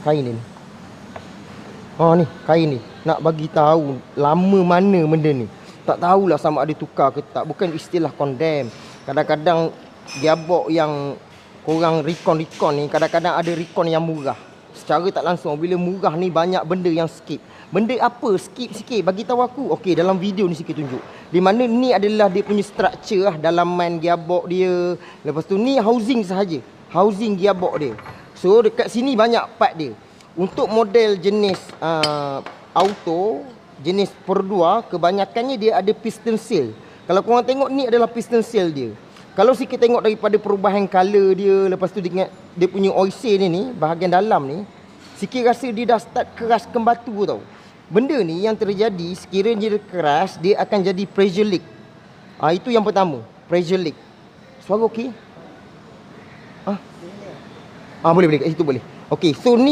Kain ni. Ni kain ni. Nak bagi tahu lama mana benda ni. Tak tahulah sama ada tukar ke tak. Bukan istilah condemn. Kadang-kadang gearbox yang korang recon ni, kadang-kadang ada recon yang murah. Secara tak langsung bila murah ni banyak benda yang skip. Benda apa? Skip sikit. Bagi tahu aku. Okey, dalam video ni sikit tunjuk. Di mana ni adalah dia punya structure lah, dalam main gearbox dia. Lepas tu ni housing sahaja. Housing gearbox dia. So dekat sini banyak part dia. Untuk model jenis auto, jenis Perdua, kebanyakannya dia ada piston seal. Kalau korang tengok ni adalah piston seal dia. Kalau sikit tengok daripada perubahan color dia, lepas tu dia punya oil seal ni, bahagian dalam ni, sikit rasa dia dah start keras ke batu tau. Benda ni yang terjadi, sekiranya dia keras, dia akan jadi pressure leak. Itu yang pertama, pressure leak. Suara okey? Boleh, itu boleh. Okey, so ni